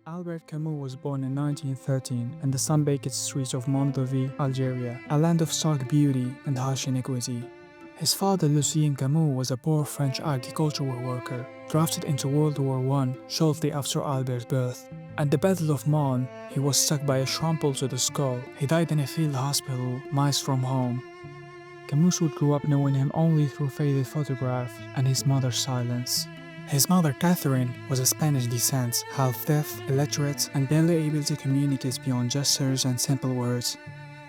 Albert Camus was born in 1913 in the sun-baked streets of Mondovi, Algeria, a land of stark beauty and harsh iniquity. His father, Lucien Camus, was a poor French agricultural worker, drafted into World War I shortly after Albert's birth. At the Battle of Marne, he was struck by a shrapnel to the skull. He died in a field hospital, miles from home. Camus would grow up knowing him only through faded photographs and his mother's silence. His mother, Catherine, was of Spanish descent, half deaf, illiterate, and barely able to communicate beyond gestures and simple words.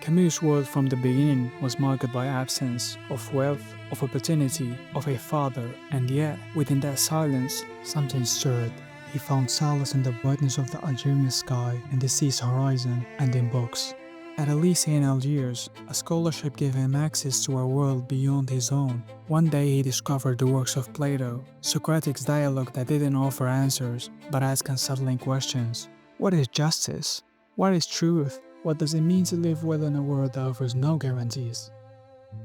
Camus' world from the beginning was marked by absence of wealth, of opportunity, of a father, and yet, within that silence, something stirred. He found solace in the brightness of the Algerian sky, in the sea's horizon, and in books. At a lycée in Algiers, a scholarship gave him access to a world beyond his own. One day he discovered the works of Plato, Socratic's dialogue that didn't offer answers, but asked unsettling questions. What is justice? What is truth? What does it mean to live well in a world that offers no guarantees?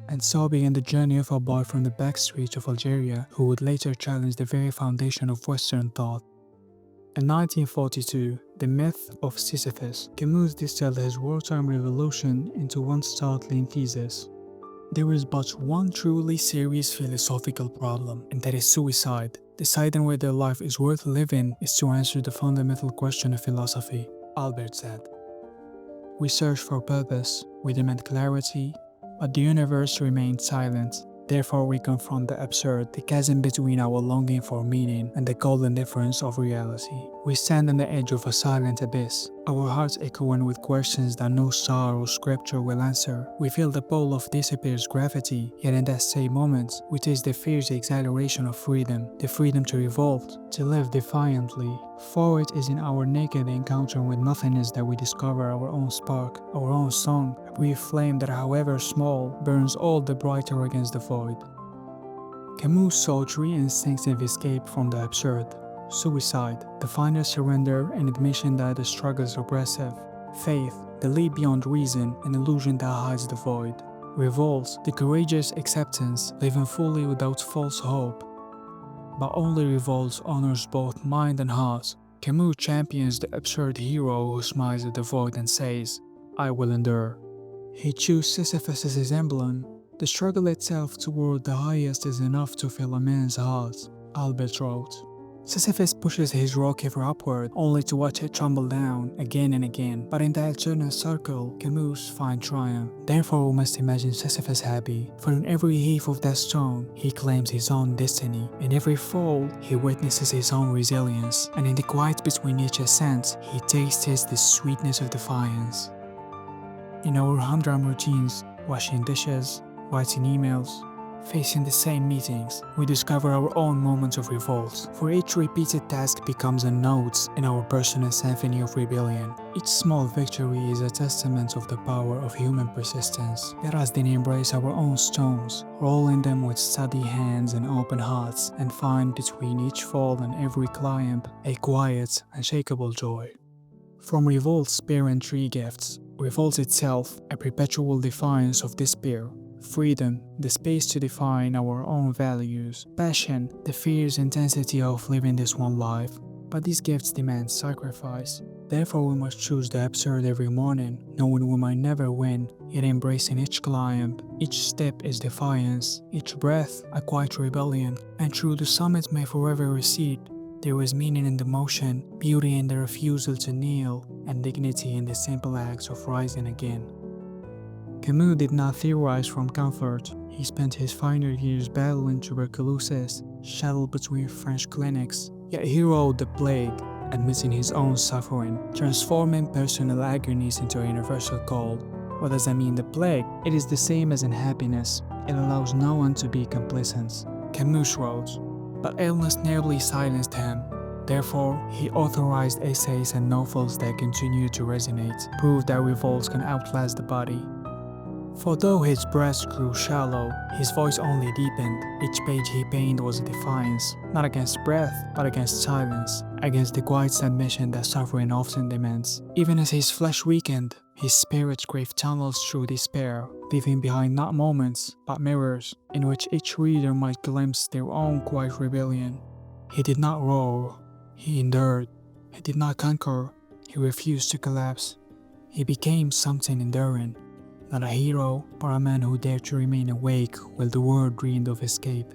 And so began the journey of a boy from the backstreets of Algeria who would later challenge the very foundation of Western thought. In 1942, The Myth of Sisyphus, Camus distilled his wartime revolution into one startling thesis. There is but one truly serious philosophical problem, and that is suicide. Deciding whether life is worth living is to answer the fundamental question of philosophy, Albert said. We search for purpose, we demand clarity, but the universe remains silent. Therefore, we confront the absurd, the chasm between our longing for meaning and the cold indifference of reality. We stand on the edge of a silent abyss, our hearts echoing with questions that no star or scripture will answer. We feel the pull of disappears gravity, yet in that same moment, we taste the fierce exhilaration of freedom, the freedom to revolt, to live defiantly. For it is in our naked encounter with nothingness that we discover our own spark, our own song, a brief flame that, however small, burns all the brighter against the void. Camus saw three instinctive escape from the absurd. Suicide, the final surrender and admission that the struggle is oppressive. Faith, the leap beyond reason, an illusion that hides the void. Revolt, the courageous acceptance, living fully without false hope. But only revolt honors both mind and heart. Camus champions the absurd hero who smiles at the void and says, I will endure. He chose Sisyphus as his emblem. The struggle itself toward the highest is enough to fill a man's heart, Albert wrote. Sisyphus pushes his rock ever upward, only to watch it tumble down again and again. But in that eternal circle, Camus finds triumph. Therefore, we must imagine Sisyphus happy, for in every heave of that stone, he claims his own destiny. In every fall, he witnesses his own resilience, and in the quiet between each ascent, he tastes the sweetness of defiance. In our humdrum routines, washing dishes, writing emails, facing the same meetings, we discover our own moments of revolt, for each repeated task becomes a note in our personal symphony of rebellion. Each small victory is a testament of the power of human persistence. Let us then embrace our own stones, rolling them with steady hands and open hearts, and find between each fall and every climb a quiet, unshakable joy. From revolt's parent three gifts, revolt itself, a perpetual defiance of despair. Freedom, the space to define our own values. Passion, the fierce intensity of living this one life. But these gifts demand sacrifice. Therefore, we must choose the absurd every morning, knowing we might never win, yet embracing each climb. Each step is defiance, each breath a quiet rebellion. And through the summit may forever recede, there is meaning in the motion, beauty in the refusal to kneel, and dignity in the simple acts of rising again. Camus did not theorize from comfort. He spent his final years battling tuberculosis, shuttled between French clinics. Yet he rode the plague, admitting his own suffering, transforming personal agonies into a universal call. What does that mean, the plague? It is the same as in happiness. It allows no one to be complacent. Camus wrote, but illness nearly silenced him. Therefore, he authorized essays and novels that continue to resonate, prove that revolts can outlast the body. For though his breast grew shallow, his voice only deepened. Each page he penned was a defiance, not against breath, but against silence, against the quiet submission that suffering often demands. Even as his flesh weakened, his spirit craved tunnels through despair, leaving behind not moments, but mirrors, in which each reader might glimpse their own quiet rebellion. He did not roar, he endured. He did not conquer, he refused to collapse. He became something enduring, not a hero, but a man who dared to remain awake while the world dreamed of escape.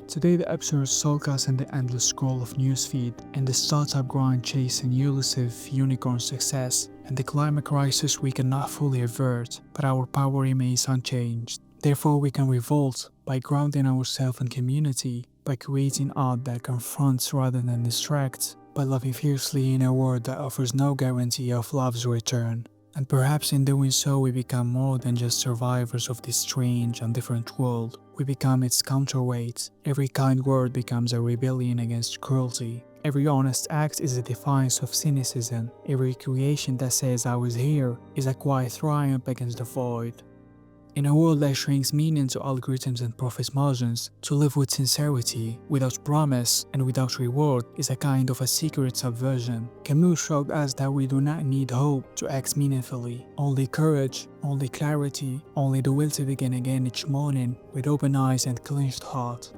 Today the absurd sulk us in the endless scroll of newsfeed, and the startup grind chasing elusive unicorn success, and the climate crisis we cannot fully avert, but our power remains unchanged. Therefore we can revolt by grounding ourselves in community, by creating art that confronts rather than distracts, by loving fiercely in a world that offers no guarantee of love's return. And perhaps in doing so we become more than just survivors of this strange and different world. We become its counterweight. Every kind word becomes a rebellion against cruelty. Every honest act is a defiance of cynicism. Every creation that says I was here is a quiet triumph against the void. In a world that shrinks meaning to algorithms and profit margins, to live with sincerity, without promise, and without reward is a kind of a secret subversion. Camus showed us that we do not need hope to act meaningfully. Only courage, only clarity, only the will to begin again each morning with open eyes and clenched heart.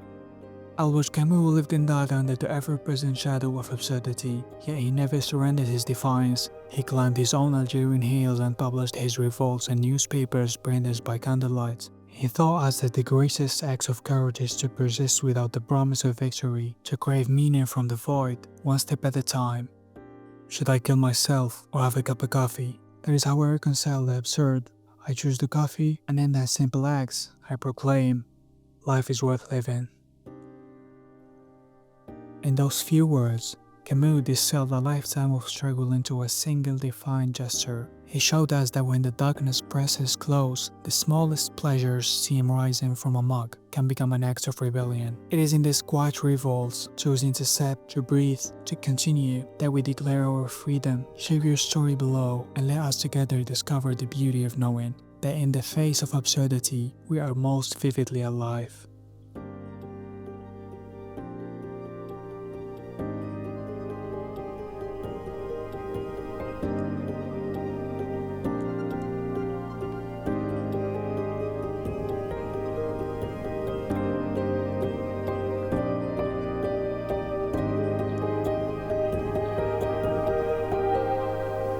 Albert Camus lived and died under the ever-present shadow of absurdity, yet he never surrendered his defiance. He climbed his own Algerian hills and published his revolts in newspapers brandished by candlelight. He taught us that the greatest act of courage is to persist without the promise of victory, to crave meaning from the void, one step at a time. Should I kill myself or have a cup of coffee? That is how I reconcile the absurd. I choose the coffee, and in that simple act, I proclaim, life is worth living. In those few words, Camus distilled a lifetime of struggle into a single defined gesture. He showed us that when the darkness presses close, the smallest pleasures seen rising from a mug can become an act of rebellion. It is in this quiet revolt, choosing to step, to breathe, to continue, that we declare our freedom. Share your story below and let us together discover the beauty of knowing that in the face of absurdity, we are most vividly alive.